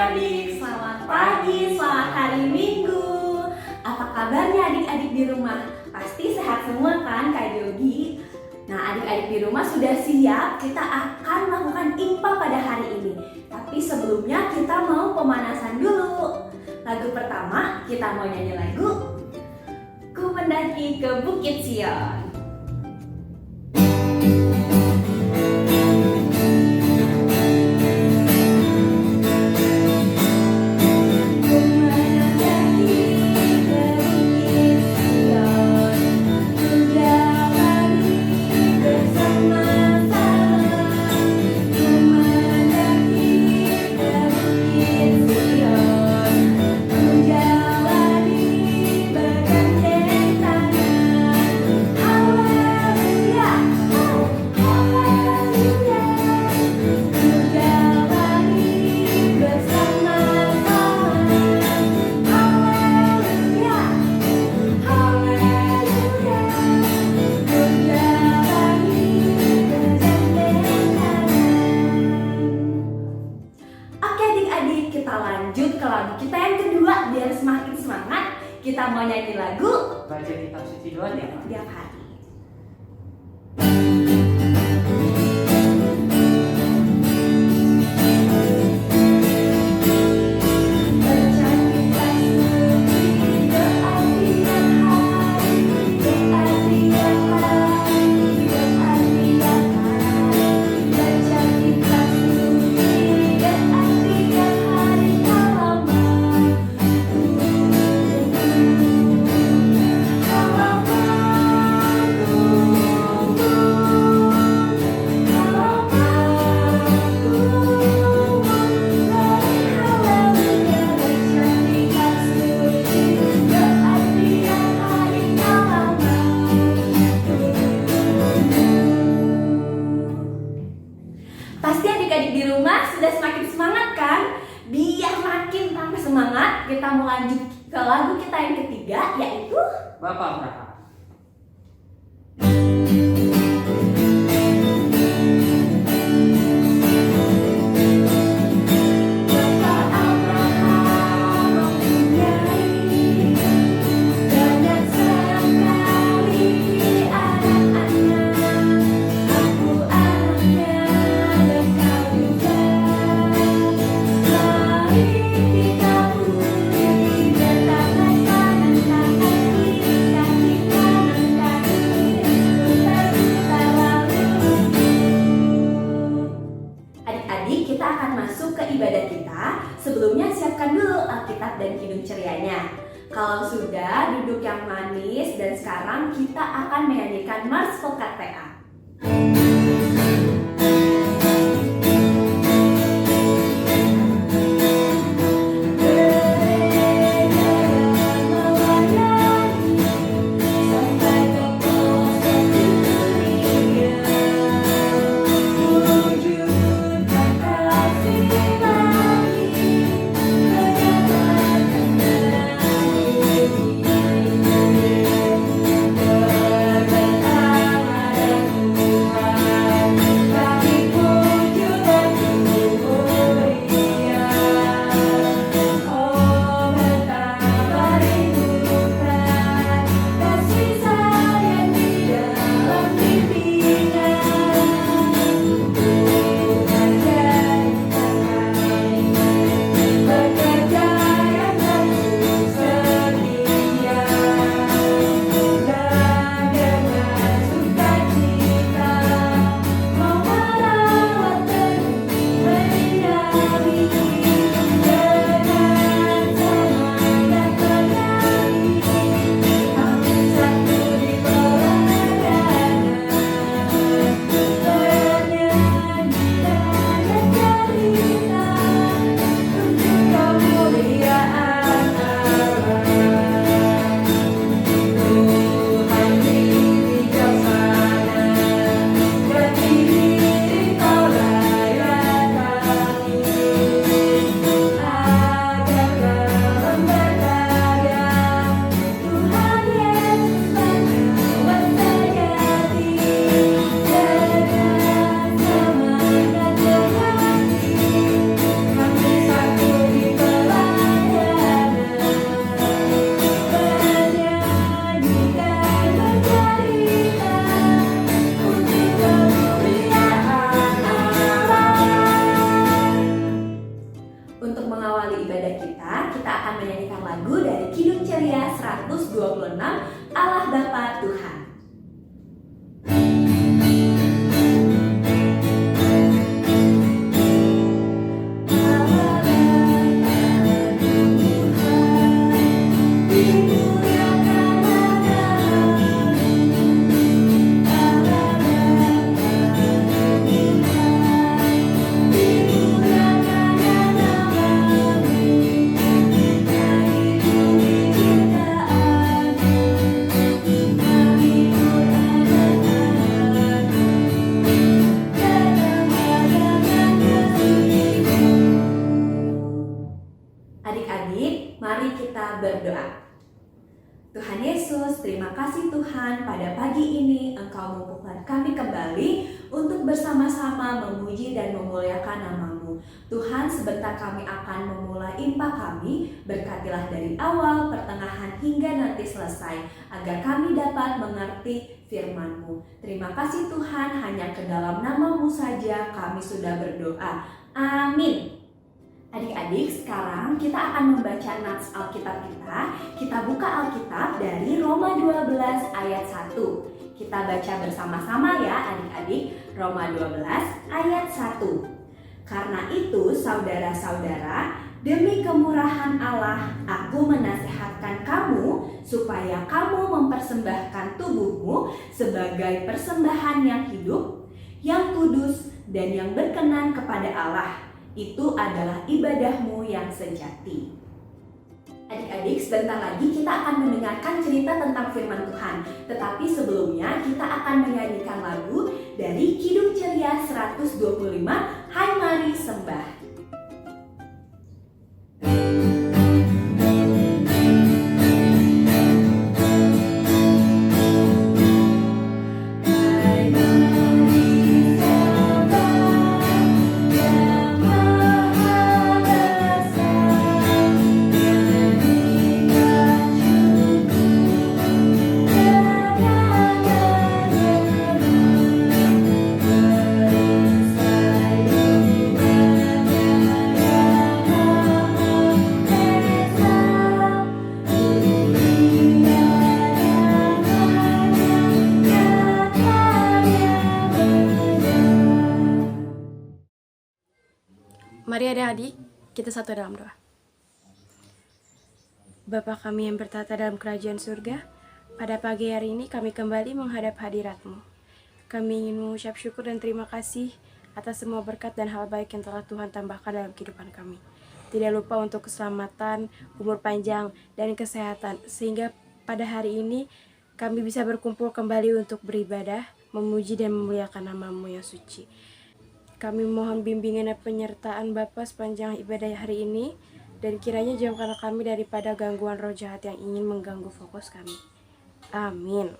adik-adik, selamat pagi, selamat hari Minggu. Apa kabarnya adik-adik di rumah? Pasti sehat semua kan Kak Yogi? Nah adik-adik di rumah sudah siap, kita akan melakukan IPA pada hari ini. Tapi sebelumnya kita mau pemanasan dulu. Lagu pertama kita mau nyanyi lagu Ku Mendaki ke Bukit Sion. Kita yang kedua biar semakin semangat, kita mau nyanyi lagu baca kitab suci doa tiap hari. Pasti adik-adik di rumah sudah semakin semangat kan? Biar makin tambah semangat, kita mau lanjut ke lagu kita yang ketiga, yaitu Bapak Abraham. Kita akan masuk ke ibadah kita. Sebelumnya siapkan dulu Alkitab dan Kidung Cerianya. Kalau sudah, duduk yang manis. Dan sekarang kita akan menyanyikan Mars Vokat PA. kita akan menyanyikan lagu dari Kidung Ceria 126, Allah Bapa Tuhan. Adik-adik, mari kita berdoa. Tuhan Yesus, terima kasih Tuhan, pada pagi ini Engkau memampukan kami kembali untuk bersama-sama memuji dan memuliakan nama-Mu. Tuhan, sebentar kami akan memulai impa kami, berkatilah dari awal, pertengahan hingga nanti selesai, agar kami dapat mengerti firman-Mu. Terima kasih Tuhan, hanya ke dalam nama-Mu saja kami sudah berdoa. Amin. Adik-adik, sekarang kita akan membaca nats Alkitab kita. Kita buka Alkitab dari Roma 12 ayat 1. Kita baca bersama-sama ya adik-adik. Roma 12 ayat 1. Karena itu saudara-saudara, demi kemurahan Allah, aku menasihatkan kamu supaya kamu mempersembahkan tubuhmu sebagai persembahan yang hidup, yang kudus, dan yang berkenan kepada Allah. Itu adalah ibadahmu yang sejati. Adik-adik, sebentar lagi kita akan mendengarkan cerita tentang firman Tuhan. Tetapi sebelumnya kita akan menyanyikan lagu dari Kidung Ceria 125, Hai Mari Sembah. Mari adik-adik, kita satu dalam doa. Bapa kami yang bertata dalam kerajaan surga, pada pagi hari ini kami kembali menghadap hadirat-Mu. Kami ingin mengucap syukur dan terima kasih atas semua berkat dan hal baik yang telah Tuhan tambahkan dalam kehidupan kami. Tidak lupa untuk keselamatan, umur panjang, dan kesehatan, sehingga pada hari ini kami bisa berkumpul kembali untuk beribadah, memuji dan memuliakan nama-Mu yang suci. Kami mohon bimbingan dan penyertaan Bapa sepanjang ibadah hari ini, dan kiranya jauhkanlah kami daripada gangguan roh jahat yang ingin mengganggu fokus kami. Amin.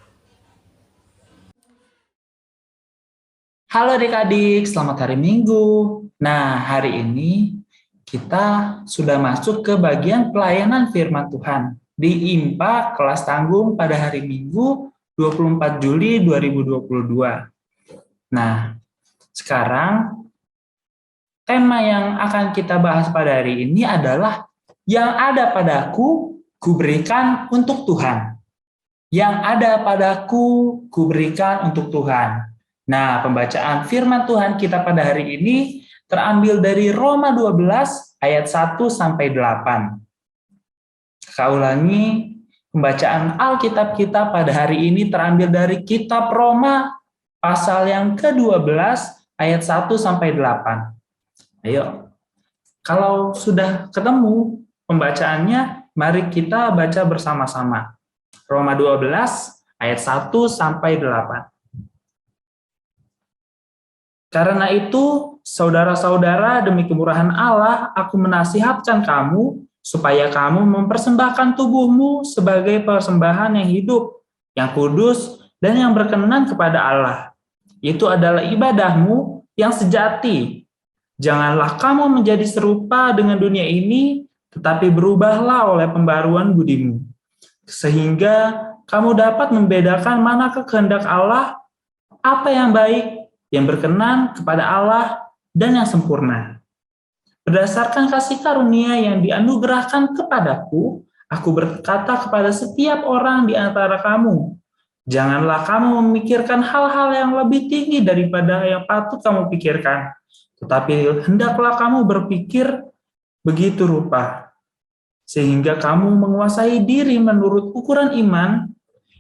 Halo adik-adik, selamat hari Minggu. Nah, hari ini kita sudah masuk ke bagian pelayanan firman Tuhan di IMPA kelas tanggung pada hari Minggu 24 Juli 2022. Nah, sekarang tema yang akan kita bahas pada hari ini adalah yang ada padaku, kuberikan untuk Tuhan. Yang ada padaku, kuberikan untuk Tuhan. Nah, pembacaan firman Tuhan kita pada hari ini terambil dari Roma 12 ayat 1 sampai 8. Saya ulangi, pembacaan Alkitab kita pada hari ini terambil dari kitab Roma pasal yang ke-12 ayat 1 sampai 8. Ayo, kalau sudah ketemu pembacaannya, mari kita baca bersama-sama. Roma 12 ayat 1 sampai 8. Karena itu, saudara-saudara, demi kemurahan Allah, aku menasihatkan kamu supaya kamu mempersembahkan tubuhmu sebagai persembahan yang hidup, yang kudus, dan yang berkenan kepada Allah. Itu adalah ibadahmu yang sejati. Janganlah kamu menjadi serupa dengan dunia ini, tetapi berubahlah oleh pembaruan budimu, sehingga kamu dapat membedakan manakah kehendak Allah, apa yang baik, yang berkenan kepada Allah, dan yang sempurna. Berdasarkan kasih karunia yang dianugerahkan kepadaku, aku berkata kepada setiap orang di antara kamu, janganlah kamu memikirkan hal-hal yang lebih tinggi daripada yang patut kamu pikirkan, tetapi hendaklah kamu berpikir begitu rupa, sehingga kamu menguasai diri menurut ukuran iman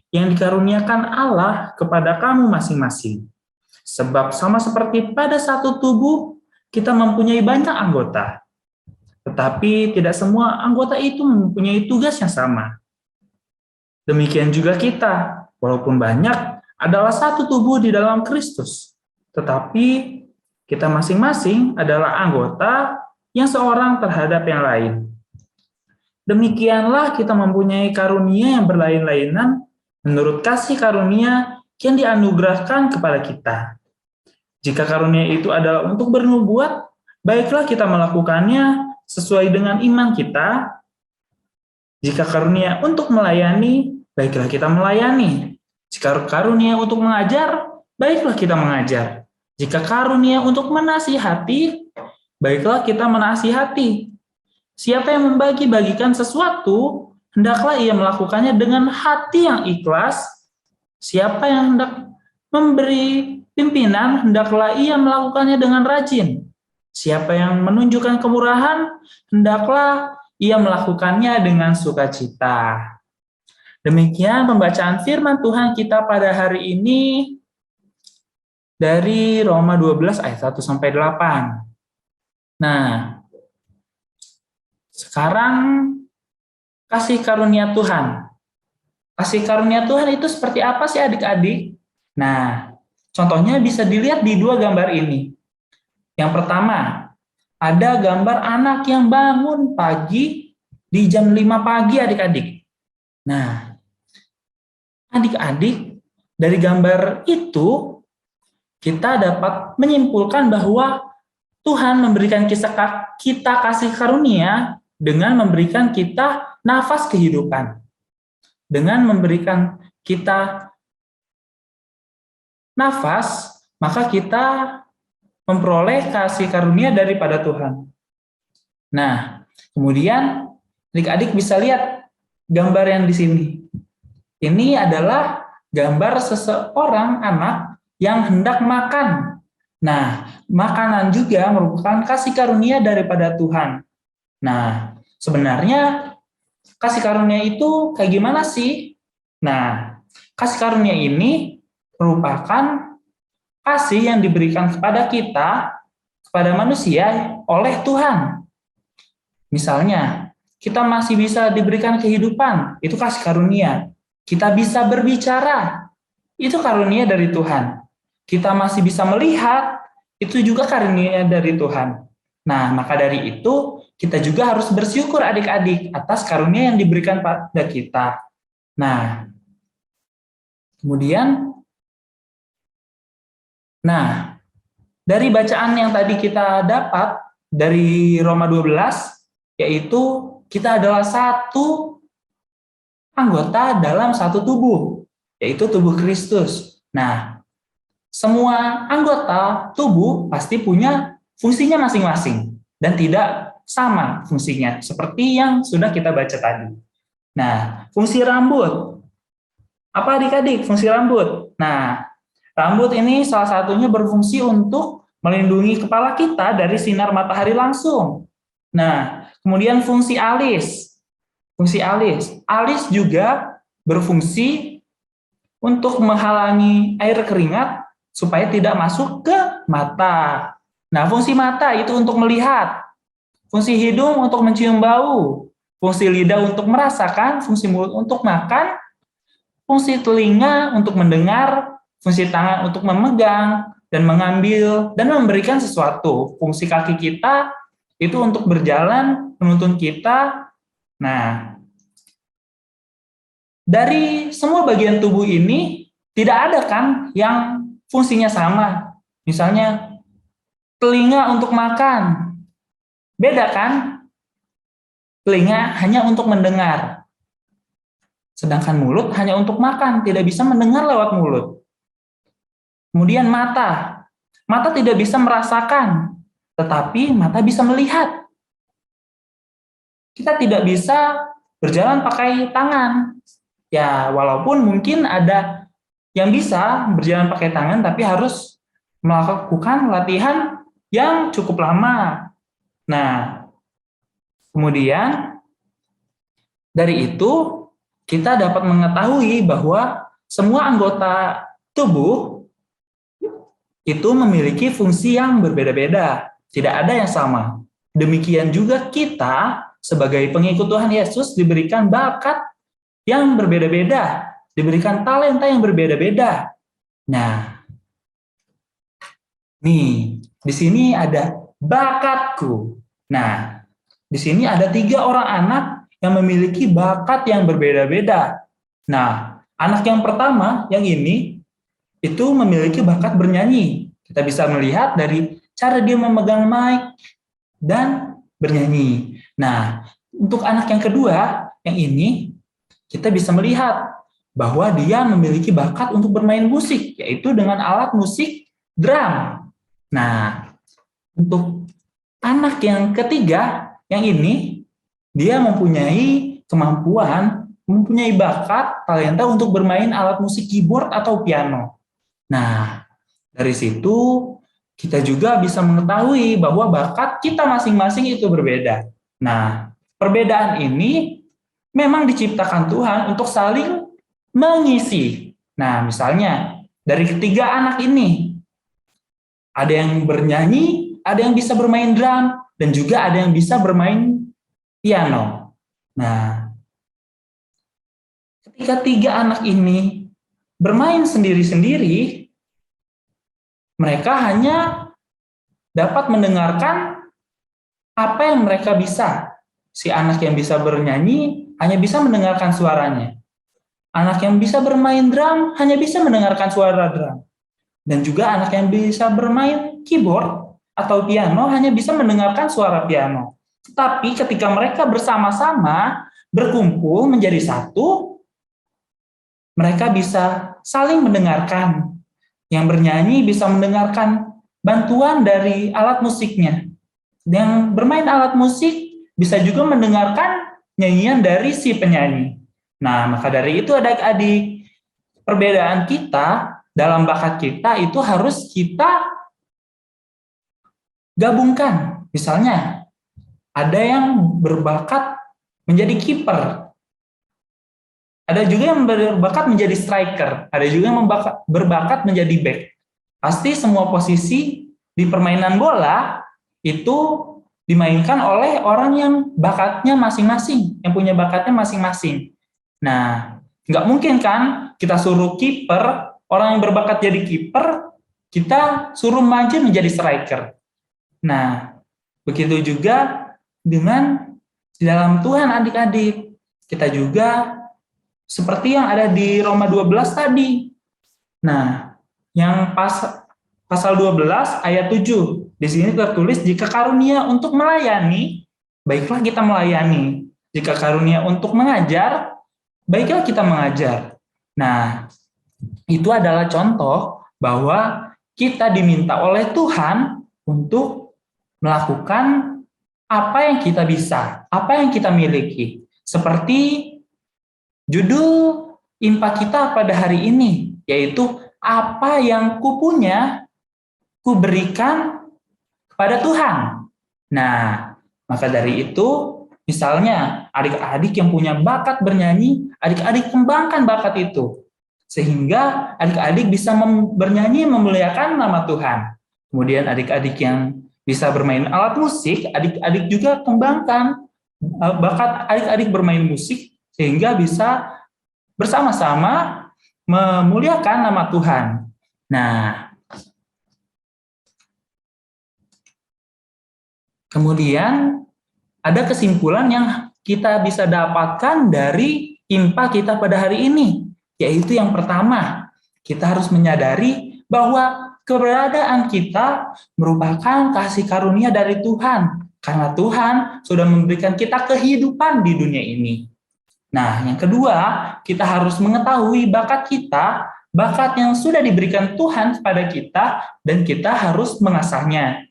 yang dikaruniakan Allah kepada kamu masing-masing. Sebab sama seperti pada satu tubuh, kita mempunyai banyak anggota, tetapi tidak semua anggota itu mempunyai tugas yang sama. Demikian juga kita, walaupun banyak, adalah satu tubuh di dalam Kristus, tetapi kita masing-masing adalah anggota yang seorang terhadap yang lain. Demikianlah kita mempunyai karunia yang berlain-lainan menurut kasih karunia yang dianugerahkan kepada kita. Jika karunia itu adalah untuk bernubuat, baiklah kita melakukannya sesuai dengan iman kita. Jika karunia untuk melayani, baiklah kita melayani. Jika karunia untuk mengajar, baiklah kita mengajar. Jika karunia untuk menasihati, baiklah kita menasihati. Siapa yang membagi-bagikan sesuatu, hendaklah ia melakukannya dengan hati yang ikhlas. Siapa yang hendak memberi pimpinan, hendaklah ia melakukannya dengan rajin. Siapa yang menunjukkan kemurahan, hendaklah ia melakukannya dengan sukacita. Demikian pembacaan firman Tuhan kita pada hari ini dari Roma 12 ayat 1-8. Nah, sekarang kasih karunia Tuhan. Kasih karunia Tuhan itu seperti apa sih adik-adik? Nah, contohnya bisa dilihat di dua gambar ini. Yang pertama, ada gambar anak yang bangun pagi di jam 5 pagi adik-adik. Nah, adik-adik, dari gambar itu kita dapat menyimpulkan bahwa Tuhan memberikan kita kasih karunia dengan memberikan kita nafas kehidupan. Dengan memberikan kita nafas, maka kita memperoleh kasih karunia daripada Tuhan. Nah, kemudian adik-adik bisa lihat gambar yang di sini. Ini adalah gambar seseorang anak yang hendak makan. Nah, makanan juga merupakan kasih karunia daripada Tuhan. Nah, sebenarnya kasih karunia itu kayak gimana sih? Nah, kasih karunia ini merupakan kasih yang diberikan kepada kita, kepada manusia oleh Tuhan. Misalnya, kita masih bisa diberikan kehidupan, itu kasih karunia. Kita bisa berbicara, itu karunia dari Tuhan. Kita masih bisa melihat, itu juga karunia dari Tuhan. Nah, maka dari itu, kita juga harus bersyukur adik-adik atas karunia yang diberikan pada kita. Nah, kemudian, dari bacaan yang tadi kita dapat dari Roma 12, yaitu kita adalah satu anggota dalam satu tubuh, yaitu tubuh Kristus. Nah, semua anggota tubuh pasti punya fungsinya masing-masing dan tidak sama fungsinya, seperti yang sudah kita baca tadi. Nah, fungsi rambut. Apa adik-adik fungsi rambut? Nah, rambut ini salah satunya berfungsi untuk melindungi kepala kita dari sinar matahari langsung. Nah, kemudian fungsi alis. Fungsi alis. Alis juga berfungsi untuk menghalangi air keringat supaya tidak masuk ke mata. Nah, fungsi mata itu untuk melihat. Fungsi hidung untuk mencium bau. Fungsi lidah untuk merasakan. Fungsi mulut untuk makan. Fungsi telinga untuk mendengar. Fungsi tangan untuk memegang dan mengambil dan memberikan sesuatu. Fungsi kaki kita itu untuk berjalan, menuntun kita. Nah, dari semua bagian tubuh ini tidak ada kan yang fungsinya sama. Misalnya telinga untuk makan. Beda kan? Telinga hanya untuk mendengar. Sedangkan mulut hanya untuk makan, tidak bisa mendengar lewat mulut. Kemudian mata. Mata tidak bisa merasakan. tetapi mata bisa melihat. Kita tidak bisa berjalan pakai tangan. Ya, walaupun mungkin ada yang bisa berjalan pakai tangan, tapi harus melakukan latihan yang cukup lama. Nah, kemudian dari itu kita dapat mengetahui bahwa semua anggota tubuh itu memiliki fungsi yang berbeda-beda, tidak ada yang sama. Demikian juga kita sebagai pengikut Tuhan Yesus diberikan bakat yang berbeda-beda, diberikan talenta yang berbeda-beda. Nah, nih, di sini ada bakatku. Nah, di sini ada 3 orang anak yang memiliki bakat yang berbeda-beda. Nah, anak yang pertama, yang ini, itu memiliki bakat bernyanyi. Kita bisa melihat dari cara dia memegang mic dan bernyanyi. Nah, untuk anak yang kedua, yang ini, kita bisa melihat bahwa dia memiliki bakat untuk bermain musik, yaitu dengan alat musik drum. Nah, untuk anak yang ketiga, yang ini, dia mempunyai kemampuan, mempunyai bakat, talenta untuk bermain alat musik keyboard atau piano. Nah, dari situ kita juga bisa mengetahui bahwa bakat kita masing-masing itu berbeda. Nah, perbedaan ini memang diciptakan Tuhan untuk saling mengisi. Nah, misalnya dari ketiga anak ini, ada yang bernyanyi, ada yang bisa bermain drum, dan juga ada yang bisa bermain piano. Nah, ketika 3 anak ini bermain sendiri-sendiri, mereka hanya dapat mendengarkan apa yang mereka bisa. Si anak yang bisa bernyanyi hanya bisa mendengarkan suaranya. Anak yang bisa bermain drum hanya bisa mendengarkan suara drum. Dan juga anak yang bisa bermain keyboard atau piano hanya bisa mendengarkan suara piano. Tetapi ketika mereka bersama-sama berkumpul menjadi satu, mereka bisa saling mendengarkan. Yang bernyanyi bisa mendengarkan bantuan dari alat musiknya. Yang bermain alat musik bisa juga mendengarkan nyanyian dari si penyanyi. Nah, maka dari itu adik-adik, perbedaan kita dalam bakat kita itu harus kita gabungkan. Misalnya, ada yang berbakat menjadi kiper, ada juga yang berbakat menjadi striker, ada juga yang berbakat menjadi back. Pasti semua posisi di permainan bola itu dimainkan oleh orang yang bakatnya masing-masing, yang punya bakatnya masing-masing. Nah, nggak mungkin kan kita suruh kiper, orang yang berbakat jadi kiper, kita suruh maju menjadi striker. Nah, begitu juga dengan di dalam Tuhan adik-adik. Kita juga seperti yang ada di Roma 12 tadi. Nah, yang pasal 12 ayat 7. Di sini tertulis, jika karunia untuk melayani, baiklah kita melayani. Jika karunia untuk mengajar, baiklah kita mengajar. Nah, itu adalah contoh bahwa kita diminta oleh Tuhan untuk melakukan apa yang kita bisa, apa yang kita miliki. Seperti judul IMPA kita pada hari ini, yaitu apa yang kupunya, kuberikan kepada Tuhan. Nah, maka dari itu, misalnya adik-adik yang punya bakat bernyanyi, adik-adik kembangkan bakat itu. Sehingga adik-adik bisa bernyanyi memuliakan nama Tuhan. Kemudian adik-adik yang bisa bermain alat musik, adik-adik juga kembangkan bakat adik-adik bermain musik, sehingga bisa bersama-sama memuliakan nama Tuhan. Nah, kemudian ada kesimpulan yang kita bisa dapatkan dari IMPA kita pada hari ini, yaitu yang pertama, kita harus menyadari bahwa keberadaan kita merupakan kasih karunia dari Tuhan, karena Tuhan sudah memberikan kita kehidupan di dunia ini. Nah, yang kedua, kita harus mengetahui bakat kita, bakat yang sudah diberikan Tuhan kepada kita, dan kita harus mengasahnya.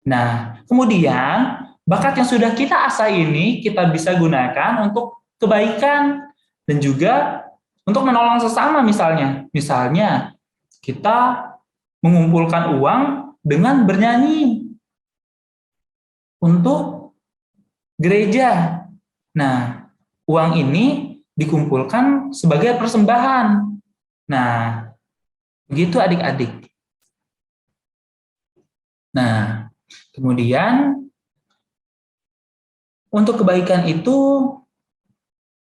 Nah, kemudian bakat yang sudah kita asah ini kita bisa gunakan untuk kebaikan dan juga untuk menolong sesama misalnya. Misalnya, kita mengumpulkan uang dengan bernyanyi untuk gereja. Nah, uang ini dikumpulkan sebagai persembahan. Nah, begitu adik-adik. Nah, kemudian untuk kebaikan itu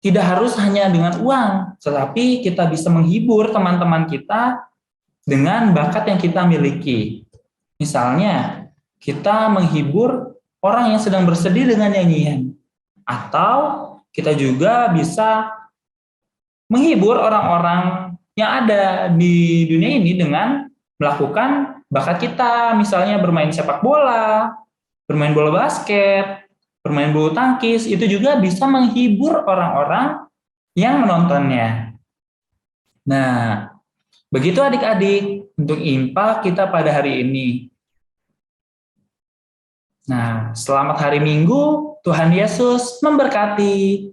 tidak harus hanya dengan uang, tetapi kita bisa menghibur teman-teman kita dengan bakat yang kita miliki. Misalnya, kita menghibur orang yang sedang bersedih dengan nyanyian. Atau kita juga bisa menghibur orang-orang yang ada di dunia ini dengan melakukan bakat kita, misalnya bermain sepak bola, bermain bola basket, bermain bulu tangkis, itu juga bisa menghibur orang-orang yang menontonnya. Nah, begitu adik-adik untuk IMPA kita pada hari ini. Nah, selamat hari Minggu, Tuhan Yesus memberkati.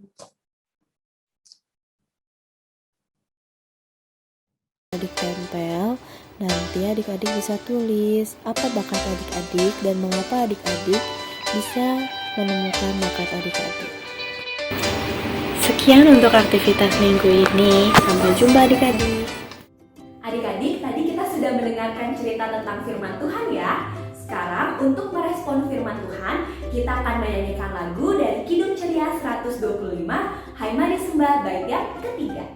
Adik tempel, nanti adik-adik bisa tulis apa bakat adik-adik dan mengapa adik-adik bisa menemukan bakat adik-adik. Sekian untuk aktivitas minggu ini. Sampai jumpa adik-adik. Adik-adik, tadi kita sudah mendengarkan cerita tentang firman Tuhan ya. Sekarang untuk merespon firman Tuhan, kita akan menyanyikan lagu dari Kidung Ceria 125, Hai Mari Sembah bait yang ketiga.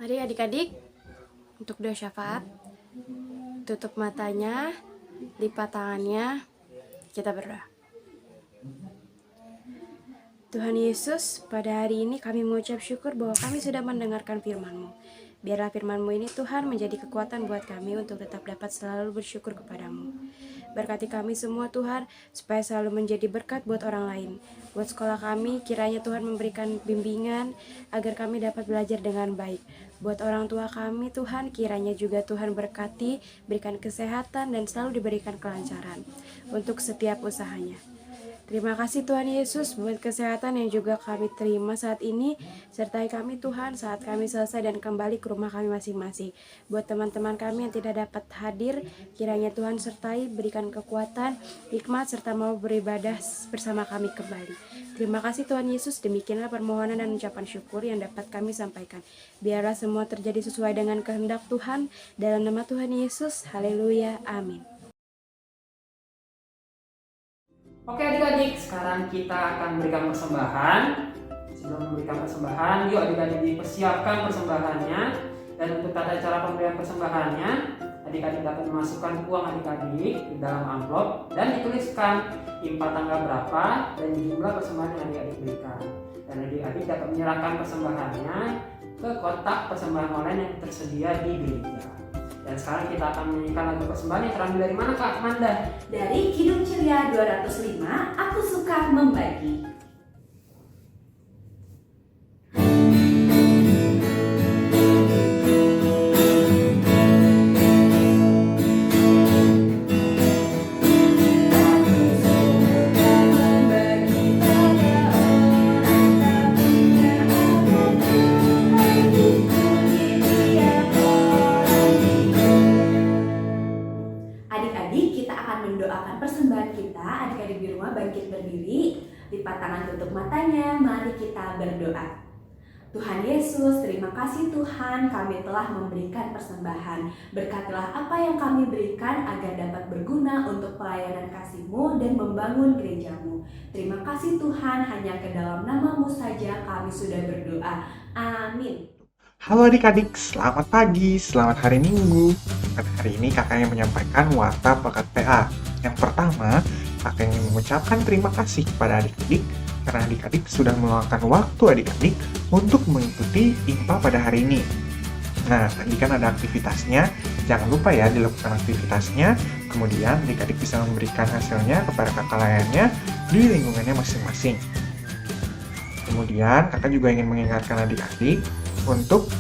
Mari adik-adik, untuk doa syafaat, tutup matanya, lipat tangannya, kita berdoa. Tuhan Yesus, pada hari ini kami mengucap syukur bahwa kami sudah mendengarkan firman-Mu. Biarlah firman-Mu ini Tuhan menjadi kekuatan buat kami untuk tetap dapat selalu bersyukur kepadamu. Berkati kami semua Tuhan, supaya selalu menjadi berkat buat orang lain. Buat sekolah kami, kiranya Tuhan memberikan bimbingan agar kami dapat belajar dengan baik. Buat orang tua kami Tuhan, kiranya juga Tuhan berkati, berikan kesehatan dan selalu diberikan kelancaran untuk setiap usahanya. Terima kasih Tuhan Yesus buat kesehatan yang juga kami terima saat ini. Sertai kami Tuhan saat kami selesai dan kembali ke rumah kami masing-masing. Buat teman-teman kami yang tidak dapat hadir, kiranya Tuhan sertai, berikan kekuatan, hikmat, serta mau beribadah bersama kami kembali. Terima kasih Tuhan Yesus, demikianlah permohonan dan ucapan syukur yang dapat kami sampaikan. Biarlah semua terjadi sesuai dengan kehendak Tuhan. Dalam nama Tuhan Yesus, haleluya, amin. Oke adik-adik, sekarang kita akan memberikan persembahan. Sebelum memberikan persembahan, yuk adik-adik dipersiapkan persembahannya. Dan untuk tata cara pemberian persembahannya, adik-adik dapat memasukkan uang adik-adik di dalam amplop dan dituliskan IMPA tanggal berapa dan jumlah persembahan yang adik-adik berikan. Dan adik-adik dapat menyerahkan persembahannya ke kotak persembahan online yang tersedia di gereja. Dan sekarang kita akan menyanyikan lagu persembahan yang terambil dari mana Kak Manda? Dari Kidung Ceria 205, Aku Suka Membagi. Bangkit berdiri, lipat tangan tutup matanya, mari kita berdoa. Tuhan Yesus, terima kasih Tuhan, kami telah memberikan persembahan. Berkatilah apa yang kami berikan agar dapat berguna untuk pelayanan kasih-Mu dan membangun gereja-Mu. Terima kasih Tuhan, hanya ke dalam nama-Mu saja kami sudah berdoa. Amin. Halo adik-adik, selamat pagi, selamat hari Minggu. Pada hari ini kakak yang menyampaikan warta pekat PA. Yang pertama, kakak ingin mengucapkan terima kasih kepada adik-adik karena adik-adik sudah meluangkan waktu adik-adik untuk mengikuti IMPA pada hari ini. Nah, tadi kan ada aktivitasnya, jangan lupa ya dilakukan aktivitasnya, kemudian adik-adik bisa memberikan hasilnya kepada kakak layannya di lingkungannya masing-masing. Kemudian kakak juga ingin mengingatkan adik-adik untuk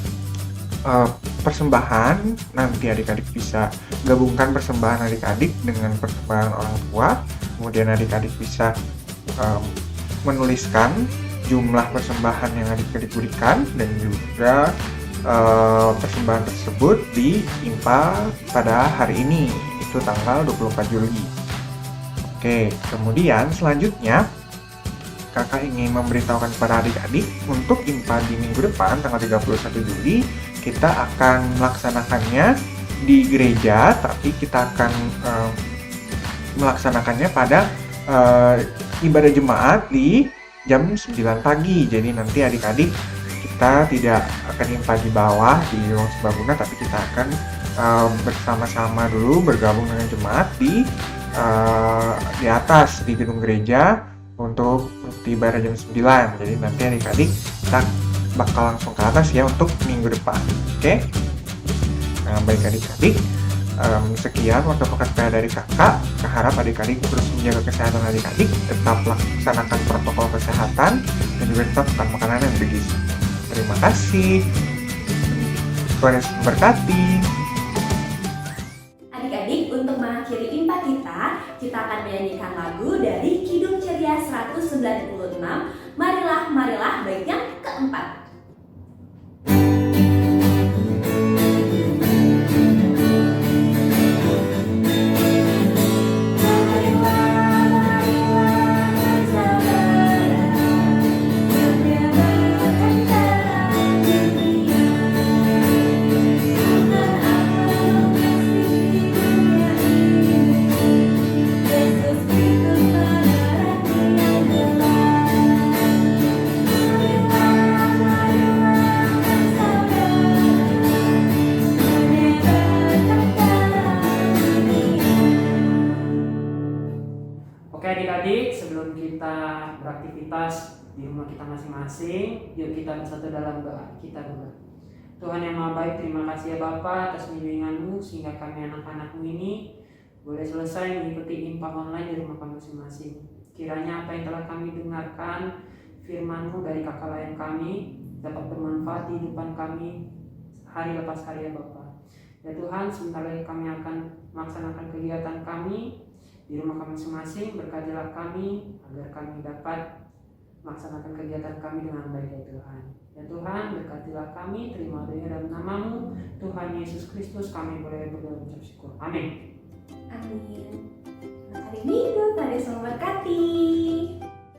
persembahan, nanti adik-adik bisa gabungkan persembahan adik-adik dengan persembahan orang tua, kemudian adik-adik bisa menuliskan jumlah persembahan yang adik-adik berikan dan juga persembahan tersebut di IMPA pada hari ini, itu tanggal 24 Juli. Oke, kemudian selanjutnya kakak ingin memberitahukan kepada adik-adik untuk IMPA di minggu depan tanggal 31 Juli kita akan melaksanakannya di gereja, tapi kita akan melaksanakannya pada ibadah jemaat di jam 9 pagi. Jadi nanti adik-adik kita tidak akan IMPA di bawah di ruang serbaguna, tapi kita akan bersama-sama dulu bergabung dengan jemaat di atas di gedung gereja untuk ibadah jam 9. Jadi nanti adik-adik kita bakal langsung ke atas ya untuk minggu depan. Oke? Nah, baik adik-adik, sekian waktu pekat PA dari kakak. Harap adik-adik terus menjaga kesehatan adik-adik, tetap laksanakan protokol kesehatan, dan juga tetap makan makanan yang bergizi. Terima kasih. Tuhan Yesus memberkati. Adik-adik, untuk mengakhiri IMPA kita akan menyanyikan lagu dari Kidung Ceria 196, Marilah, Marilah, bait yang keempat. Oke adik-adik, sebelum kita beraktivitas di rumah kita masing-masing, yuk kita bersatu dalam doa. Kita berdoa. Tuhan yang Maha Baik, terima kasih ya Bapa atas bimbingan-Mu sehingga kami anak-anak-Mu ini boleh selesai mengikuti IMPA online di rumah kami masing-masing. Kiranya apa yang telah kami dengarkan, firman-Mu dari kakak layan kami dapat bermanfaat di kehidupan kami hari lepas hari ya Bapa. Ya Tuhan, sebentar lagi kami akan melaksanakan kegiatan kami di rumah kami masing-masing. Berkatilah kami agar kami dapat melaksanakan kegiatan kami dengan baik ya Tuhan. Ya Tuhan, berkatilah kami, terima doa dalam nama-Mu Tuhan Yesus Kristus kami boleh berdoa mengucap syukur. Amin. Amin. Hari Minggu, Tuhan Yesus memberkati.